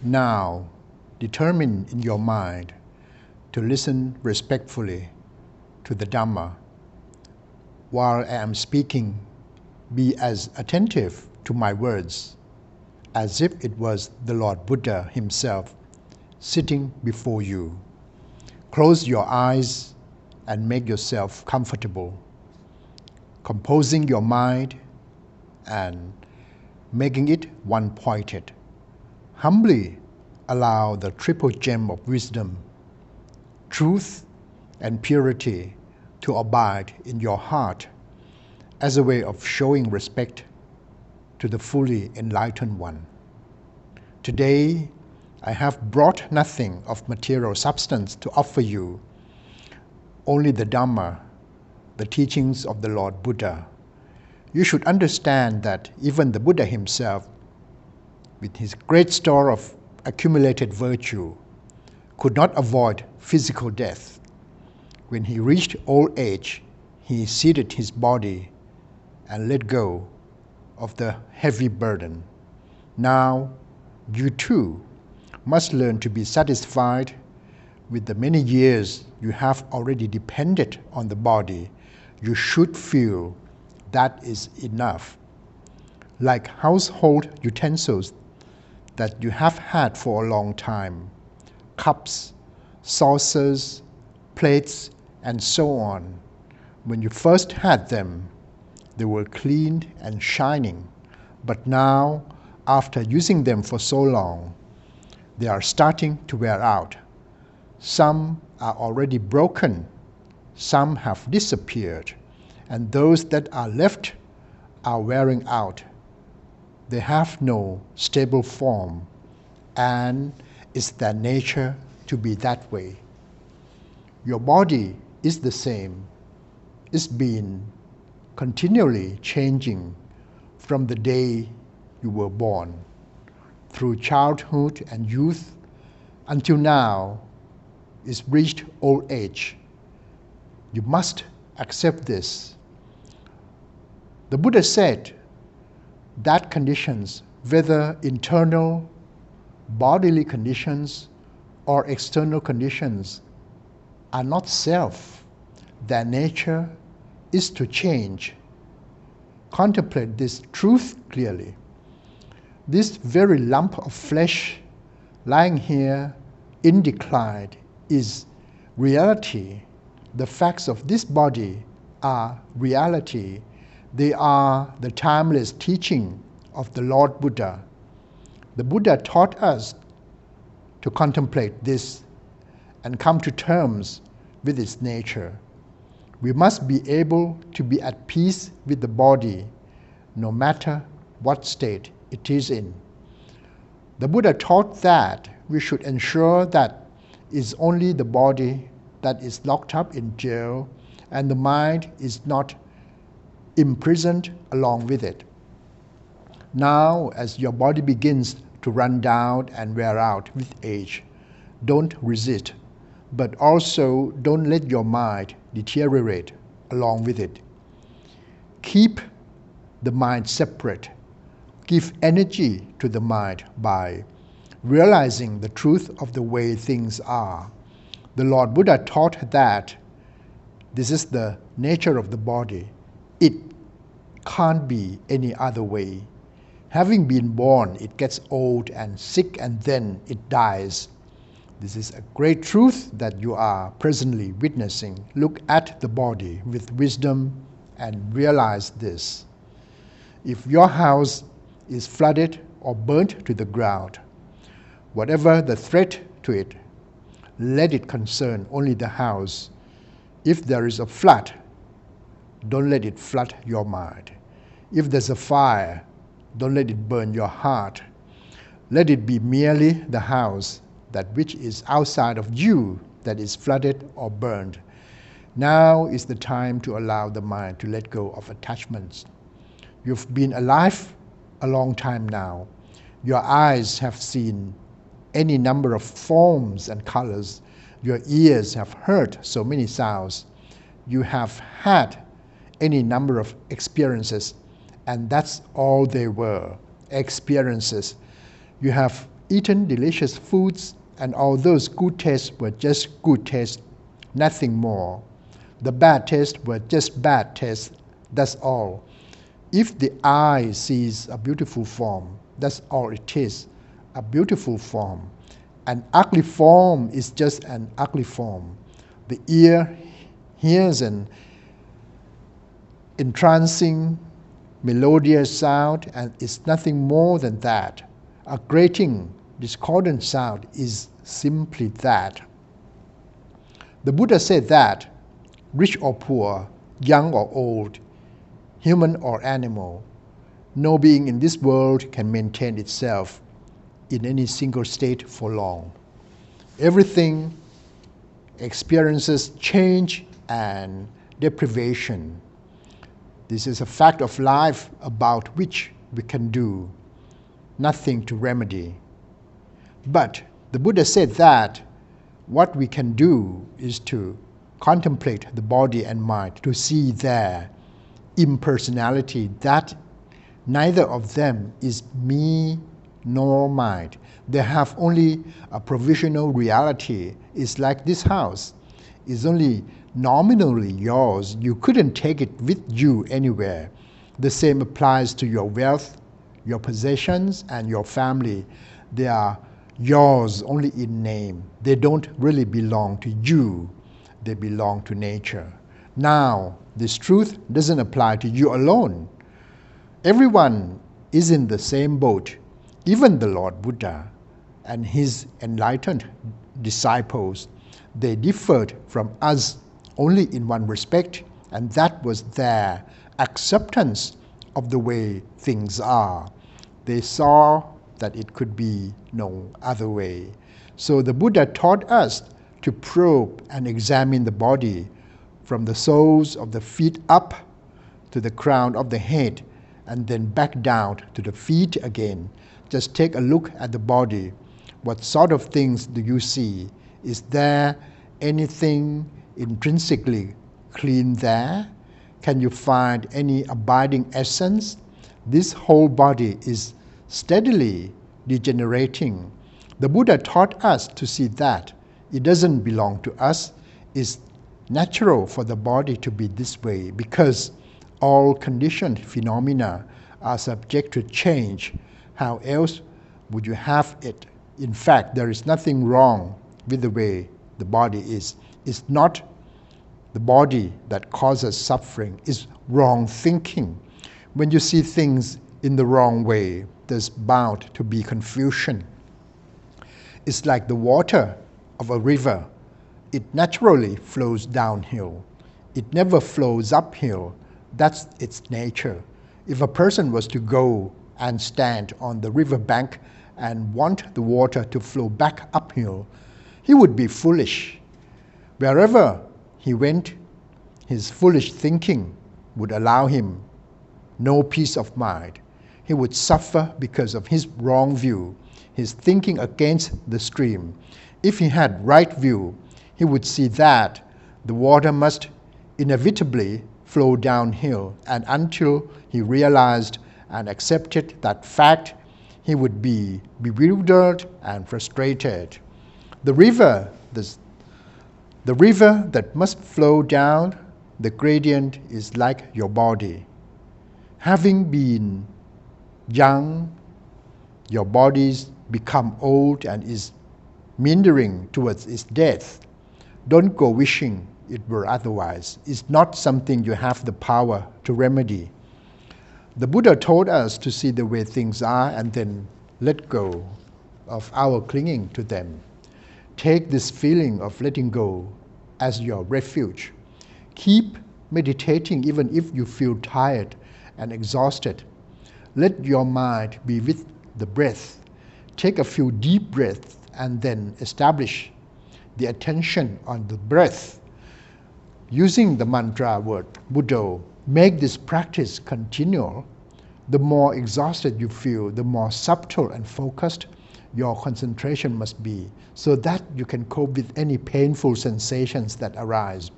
Now, determine in your mind to listen respectfully to the Dhamma. While I am speaking, be as attentive to my words as if it was the Lord Buddha himself sitting before you. Close your eyes and make yourself comfortable, composing your mind and making it one-pointed. Humbly allow the triple gem of wisdom, truth and purity to abide in your heart as a way of showing respect to the fully enlightened one. Today, I have brought nothing of material substance to offer you, only the Dhamma, the teachings of the Lord Buddha. You should understand that even the Buddha himself, with his great store of accumulated virtue, could not avoid physical death. When he reached old age, he seated his body and let go of the heavy burden. Now, you too must learn to be satisfied with the many years you have already depended on the body. You should feel that is enough. Like household utensils that you have had for a long time, cups, saucers, plates, and so on. When you first had them, they were clean and shining, but now, after using them for so long, they are starting to wear out. Some are already broken, some have disappeared, and those that are left are wearing out. They have no stable form, and it's their nature to be that way. Your body is the same. It's been continually changing from the day you were born, through childhood and youth, until now it's reached old age. You must accept this. The Buddha said that conditions, whether internal bodily conditions or external conditions, are not self. Their nature is to change. Contemplate this truth clearly. This very lump of flesh lying here in decline is reality. The facts of this body are reality. They are the timeless teaching of the Lord Buddha. The Buddha taught us to contemplate this and come to terms with its nature. We must be able to be at peace with the body, no matter what state it is in. The Buddha taught that we should ensure that it's only the body that is locked up in jail and the mind is not imprisoned along with it. Now, as your body begins to run down and wear out with age, don't resist, but also don't let your mind deteriorate along with it. Keep the mind separate. Give energy to the mind by realizing the truth of the way things are. The Lord Buddha taught that this is the nature of the body. It can't be any other way. Having been born, it gets old and sick and then it dies. This is a great truth that you are presently witnessing. Look at the body with wisdom and realize this. If your house is flooded or burnt to the ground, whatever the threat to it, let it concern only the house. If there is a flood, don't let it flood your mind. If there's a fire, don't let it burn your heart. Let it be merely the house, that which is outside of you, that is flooded or burned. Now is the time to allow the mind to let go of attachments. You've been alive a long time now. Your eyes have seen any number of forms and colors. Your ears have heard so many sounds. You have had any number of experiences, and that's all they were, experiences. You have eaten delicious foods, and all those good tastes were just good tastes, nothing more. The bad tastes were just bad tastes, that's all. If the eye sees a beautiful form, that's all it is, a beautiful form. An ugly form is just an ugly form. The ear hears an entrancing, melodious sound, and it's nothing more than that. A grating, discordant sound is simply that. The Buddha said that, rich or poor, young or old, human or animal, no being in this world can maintain itself in any single state for long. Everything experiences change and deprivation. This is a fact of life about which we can do nothing to remedy. But the Buddha said that what we can do is to contemplate the body and mind, to see their impersonality, that neither of them is me nor mine. They have only a provisional reality. It's like this house is only nominally yours. You couldn't take it with you anywhere. The same applies to your wealth, your possessions, and your family. They are yours only in name. They don't really belong to you. They belong to nature. Now, this truth doesn't apply to you alone. Everyone is in the same boat. Even the Lord Buddha and his enlightened disciples, they differed from us only in one respect, and that was their acceptance of the way things are. They saw that it could be no other way. So the Buddha taught us to probe and examine the body from the soles of the feet up to the crown of the head, and then back down to the feet again. Just take a look at the body. What sort of things do you see? Is there anything intrinsically clean there? Can you find any abiding essence? This whole body is steadily degenerating. The Buddha taught us to see that it doesn't belong to us. It's natural for the body to be this way because all conditioned phenomena are subject to change. How else would you have it? In fact, there is nothing wrong with the way the body is. It's not the body that causes suffering, it's wrong thinking. When you see things in the wrong way, there's bound to be confusion. It's like the water of a river. It naturally flows downhill. It never flows uphill. That's its nature. If a person was to go and stand on the river bank and want the water to flow back uphill, he would be foolish. Wherever he went, his foolish thinking would allow him no peace of mind. He would suffer because of his wrong view, his thinking against the stream. If he had right view, he would see that the water must inevitably flow downhill, and until he realized and accepted that fact, he would be bewildered and frustrated. The river that must flow down, the gradient is like your body. Having been young, your body's become old and is meandering towards its death. Don't go wishing it were otherwise. It's not something you have the power to remedy. The Buddha told us to see the way things are and then let go of our clinging to them. Take this feeling of letting go as your refuge. Keep meditating even if you feel tired and exhausted. Let your mind be with the breath. Take a few deep breaths and then establish the attention on the breath. Using the mantra word Buddha, make this practice continual. The more exhausted you feel, the more subtle and focused your concentration must be, so that you can cope with any painful sensations that arise.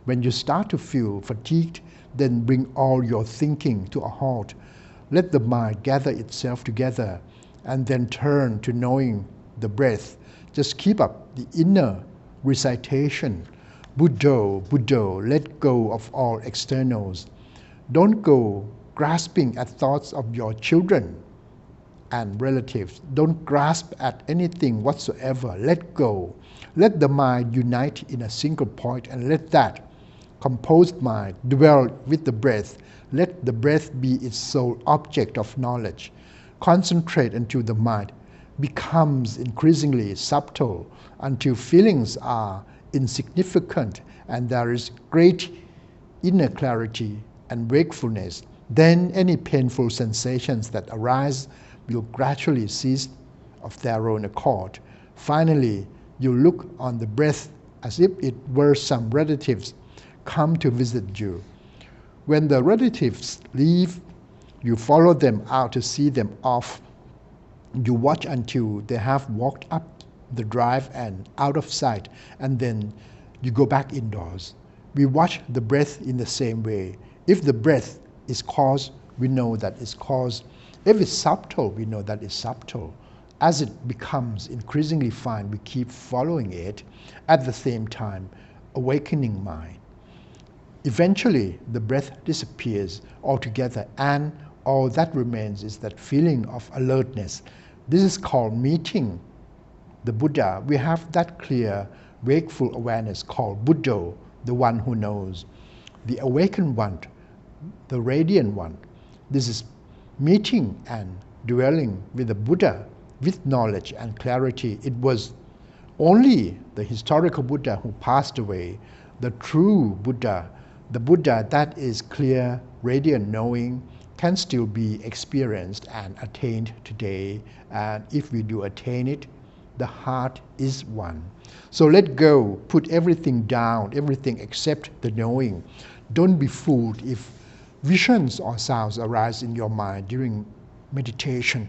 When you start to feel fatigued, then bring all your thinking to a halt. Let the mind gather itself together and then turn to knowing the breath. Just keep up the inner recitation. Buddho, Buddho, let go of all externals. Don't go grasping at thoughts of your children and relatives. Don't grasp at anything whatsoever. Let go. Let the mind unite in a single point, and let that composed mind dwell with the breath. Let the breath be its sole object of knowledge. Concentrate until the mind becomes increasingly subtle, until feelings are insignificant and there is great inner clarity and wakefulness. Then any painful sensations that arise will gradually cease of their own accord. Finally, you look on the breath as if it were some relatives come to visit you. When the relatives leave, you follow them out to see them off. You watch until they have walked up the drive and out of sight, and then you go back indoors. We watch the breath in the same way. If the breath is cause, we know that it's cause. If it's subtle, we know that it's subtle. As it becomes increasingly fine, we keep following it, at the same time awakening mind. Eventually, the breath disappears altogether, and all that remains is that feeling of alertness. This is called meeting the Buddha. We have that clear, wakeful awareness called Buddho, the one who knows, the awakened one, the radiant one. This is meeting and dwelling with the Buddha with knowledge and clarity. It was only the historical Buddha who passed away. The true Buddha, the Buddha that is clear, radiant knowing, can still be experienced and attained today. And if we do attain it, the heart is one. So let go, put everything down, everything except the knowing. Don't be fooled if visions or sounds arise in your mind during meditation.